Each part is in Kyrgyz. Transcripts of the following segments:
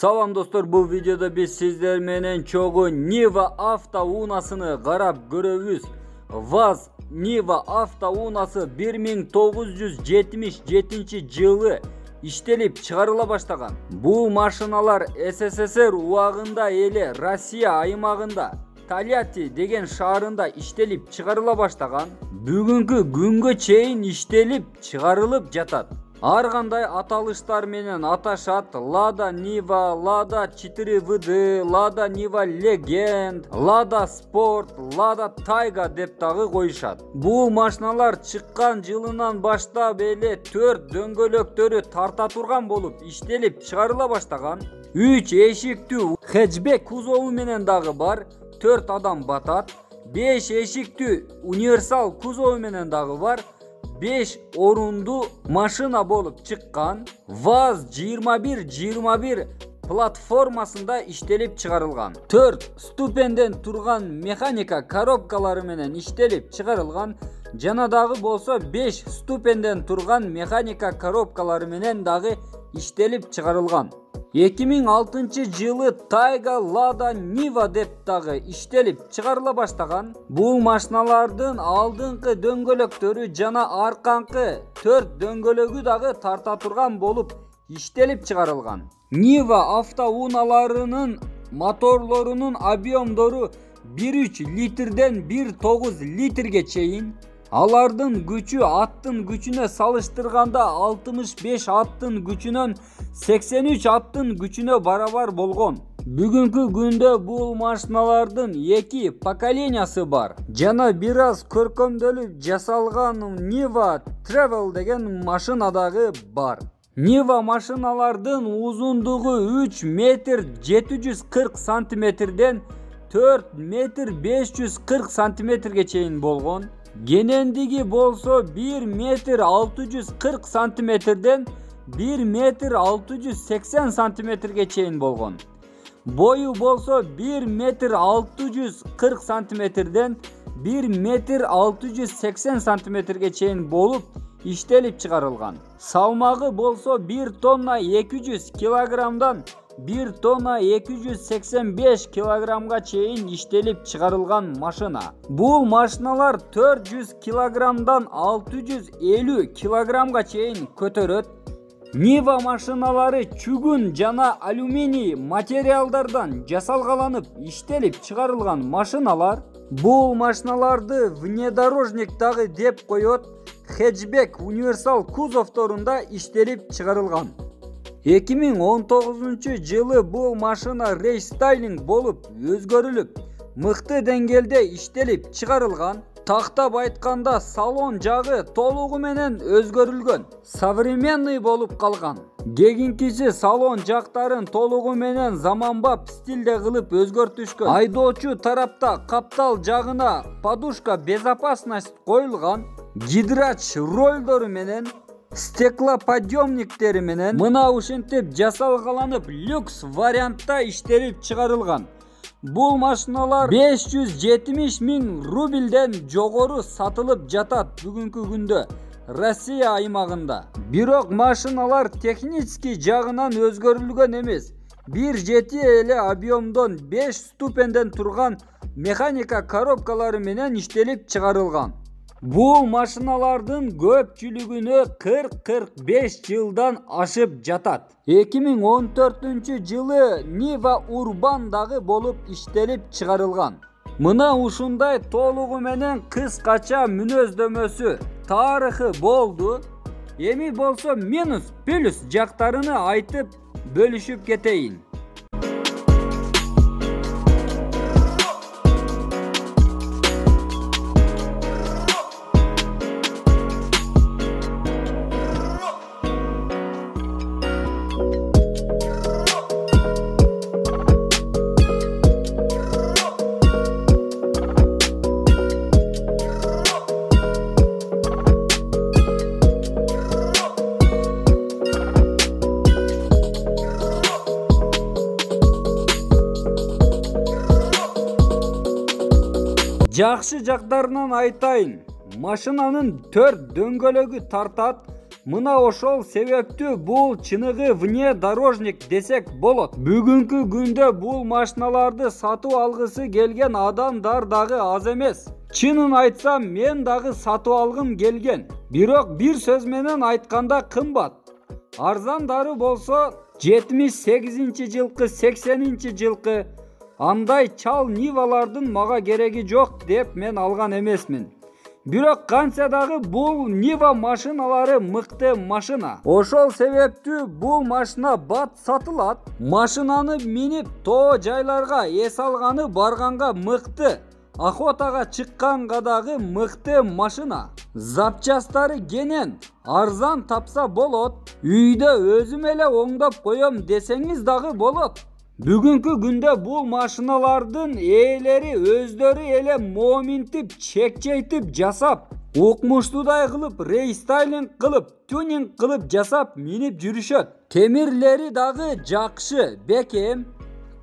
Salam dostlar, bu videoda biz sizler menen çoğu Niva avtounasını qarab görөбүз. Vaz Niva avtounası 1977 жылы иштелип чыгарыла баштаган. Бул машиналар СССР убагында эле Россия аймагында Тольятти деген шаарында иштелип чыгарыла баштаган. Бүгүнкү күнгө чейин иштелип чыгарылып жатат. Ар кандай аталыштар менен аташат. Lada Niva, Lada 4WD, Lada Niva Legend, Lada Sport, Lada Tayga деп дагы коюшат. Бул машиналар чыккан жылынан баштап эле 4 дөңгөлөктөрү тарта турган болуп иштелип чыгарыла баштаган. 3 эшиктүү хэтчбек кузову менен дагы бар. 4 адам батат. 5 эшиктүү универсал кузову менен дагы бар. 5 орунду машина болуп чыккан. Vaz 21 платформасында иштелип чыгарылган. 4 ступенден турган механика коробкалары менен иштелип чыгарылган. Жана дагы болсо 5 ступенден турган механика коробкалары менен дагы иштелип чыгарылган. 2006 жылы Tayga Lada Niva деп дагы иштелип чыгарыла баштаган. Бул машиналардын алдыңкы дөңгөлөктөрү жана арканкы 4 дөңгөлөгү дагы тарта турган болуп иштелип чыгарылган. Niva автоуналарынын моторлорунун объемдору 1,3 литрден 1,9 литрге чейин. Алардын күчү аттын күчүнө салыштырганда 65 аттын күчүнөн 83 аттын күчүнө барабар болгон. Бүгүнкү күндө бул машиналардын 2 поколениясы бар. Жана бир аз көркөмдөлүп жасалган Niva Travel деген машина дагы бар. Niva машиналардын узундугу 3 метр 740 сантиметрден 4 метр 540 сантиметрге чейин болгон. Генендиги болсо 1 метр 640 сантиметрден 1 метр 680 сантиметрге чейин болгон. Бою болсо 1 метр 640 сантиметрден 1 метр 680 сантиметрге чейин болуп иштелип чыгарылган. Салмагы болсо 1 тонна 200 килограммдан 1 тонна 285 килограммга чейин иштелип чыгарылган машина. Бул машиналар 400 килограммдан 650 килограммга чейин көтөрөт. Niva машиналары чугун жана алюминий материалдардан жасалгаланып иштелип чыгарылган машиналар. Бул машиналарды внедорожник дагы деп коет. Хэтчбек универсал кузовторунда иштелип чыгарылган. 2019 жылы бул машина рестайлинг болуп өзгөрүлүп, мыкты деңгээлде иштелип чыгарылган. Тактап айтканда салон жагы толугу менен өзгөрүлгөн, современный болуп калган. Кегинкиси салон жактарын толугу менен заманбап стилде кылып өзгөртүшкөн. Айдоочу тарапта каптал жагына подушка безопасность коюлган. Гидрач ролдору менен стеклоподъемниктери менен мына ушинтип жасалгаланып люкс вариантта иштелип чыгарылган. Бул машиналар 570 000 рубльден жогору сатылып жатат бүгүнкү күндө Россия аймагында. Бирок машиналар технический жагынан өзгөрүлгөн эмес. Бир жети эле объемдон 5 ступенден турган механика коробкалары менен иштелип чыгарылган. Бул машиналардын көпчүлүгүнө 40-45 жылдан ашып жатат. 2014 жылы Niva Urban дагы болуп иштелип чыгарылган. Мына ушундай толугу менен кыскача мүнөздөмөсү, тарыхы болду. Эми болсо минус плюс жактарыны айтып бөлүшүп кетейин. Жакшы жактарынан айтайын. Машинанын 4 дөңгөлөгү тартат. Мына ошол себептүү бул чыныгы внедорожник десек болот. Бүгүнкү күндө бул машиналарды сатып алгысы келген адамдар дагы аз эмес. Чынын айтсам, мен дагы сатып алгым келген. Бирок бир сөз менен айтканда кымбат. Арзандары болсо 78-жылкы, 80-жылкы андай чал Нивалардын мага кереги жок деп мен алган эмесмин. Бирок кантсе дагы бул Нива машиналары мыкты машина. Ошол себептүү бул машина бат сатылат. Машинаны минип тоо жайларга эс алганы барганга мыкты. Охотага чыкканга дагы мыкты машина. Запчастары кенен, арзан тапса болот. Үйдө өзүм эле оңдоп коем десеңиз дагы болот. Бүгүнкү күндө бул машиналардын ээлери өздөрү эле моминтип, чекчейтип жасап, укмуштуудай кылып, рестайлинг кылып, тюнинг кылып жасап минип жүрүшөт. Темирлери дагы жакшы, бекем,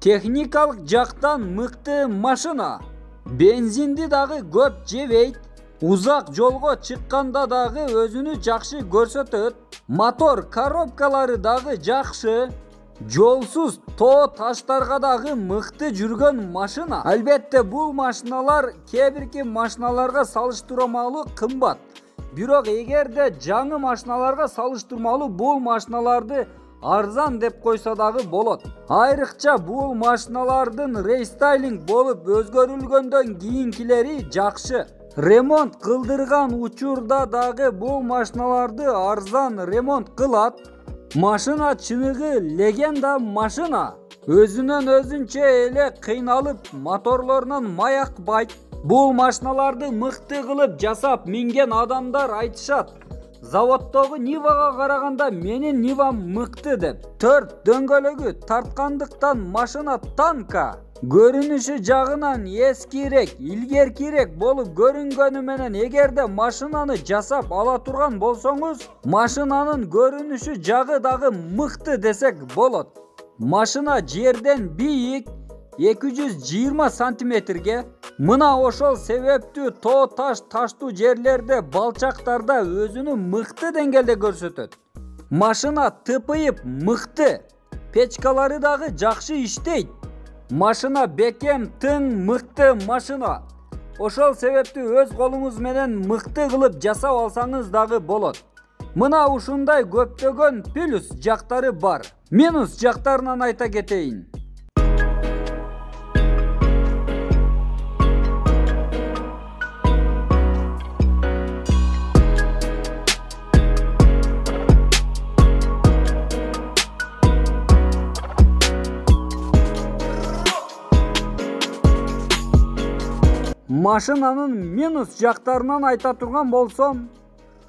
техникалык жактан мыкты машина. Бензинди дагы көп жебейт. Узак жолго чыкканда дагы өзүнү жакшы көрсөтөт. Мотор коробкалары дагы жакшы. Жолсуз тоо таштарга дагы мыкты жүргөн машина. Албетте бул машиналар кээ-бирки машиналарга салыштырмалуу кымбат. Бирок эгерде жаңы машиналарга салыштырмалуу бул машиналарды арзан деп койсо дагы болот. Айрыкча бул машиналардын рестайлинг болуп өзгөрүлгөндөн кийинкилери жакшы. Ремонт кылдырган учурда дагы бул машиналарды арзан ремонт кылат. Машина чыныгы легенда машина. Өзүнөн өзүнчө эле кыйналып, моторлорунан май акпайт. Бул машиналарды мыкты кылып жасап минген адамдар айтышат. Заводдогу Нивага караганда менин Нивам мыкты деп. 4 дөңгөлөгү тарткандыктан машина танка. Көрүнүшү жагынан эскирээк, илгеркирээк болуп көрүнгөнү менен эгерде машинаны жасап ала турган болсоңуз, машинанын көрүнүшү жагы дагы мыкты десек болот. Машина жерден бийик 220 сантиметрге. Мына ошол себептүү тоо таш таштуу жерлерде, балчактарда өзүнү мыкты деңгээлде көрсөтөт. Машина тыпыйып мыкты. Печкалары дагы жакшы иштейт. Машина бекем, тың, мыкты машина. Ошол себептүү өз колуңуз менен мыкты кылып жасап алсаңыз дагы болот. Мына ушундай көптөгөн плюс жактары бар. Минус жактарынан айта кетейин. Машинанын минус жактарынан айта турган болсом,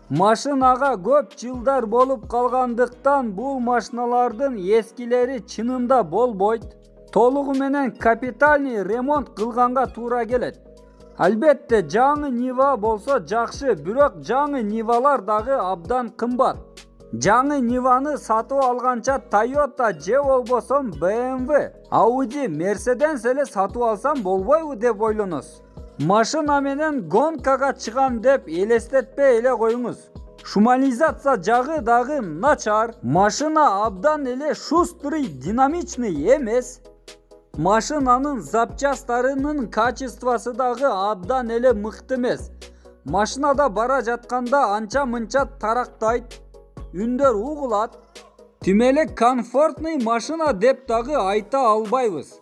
машинага көп жылдар болуп калгандыктан бул машиналардын эскилери чынында болбойт. Толугу менен капитальный ремонт кылганга туура келет. Албетте жаңы Нива болсо жакшы, бирок жаңы Нивалар дагы абдан кымбат. Жаңы Ниваны сатып алганча Toyota же болбосо BMW, Audi, Mercedes эле сатып алсам болбойбу деп ойлоносуз. Машина менен гонкага чыгам деп элестетпей эле коюңуз. Шумализация жагы дагы начар. Машина абдан эле шустрый, динамичный эмес. Машинанын запчастарынын качествосы дагы абдан эле мыкты эмес. Машинада бара жатканда анча-мынча тарактайт, үндөр угулат. Тим эле комфортный машина деп дагы айта албайбыз.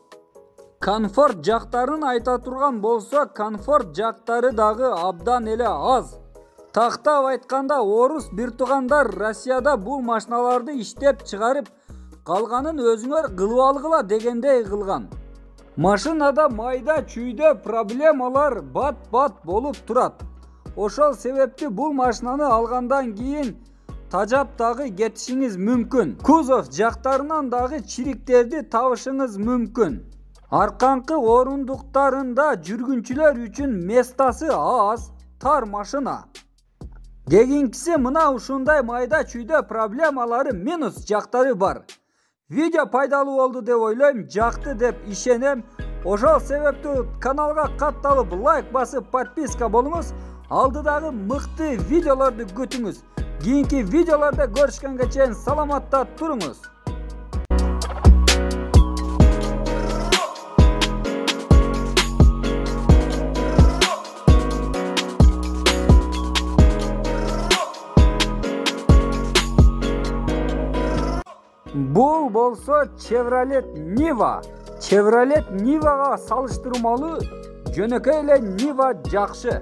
Комфорт жактарын айта турган болсо, комфорт жактары дагы абдан эле аз. Тактап айтканда, орус бир туугандар Россияда бул машиналарды иштеп чыгарып, калганын өзүңөр кылып алгыла дегендей кылган. Машинада майда чүйдө проблемалар бат-бат болуп турат. Ошол себептүү бул машинаны алгандан кийин тажап дагы кетишиңиз мүмкүн. Кузов жактарынан дагы чириктерди табышыңыз мүмкүн. Арканкы орундуктарында жүргүнчүлөр үчүн местасы аз, тар машина. Дегенкиси мына ушундай майда чүйдө проблемалары, минус жактары бар. Видео пайдалуу болду деп ойлойм, жакты деп ишенем. Ошол себептүү каналга катталып, лайк басып, подписка болуңуз. Алдыдагы мыкты видеолорду күтүңүз. Keyinki videolarda görüşkөнгө чейин саламатта туруңуз. Бул болсо Chevrolet Niva. Chevrolet Niva'га салыштырмалуу жөнөкөй эле Niva жакшы.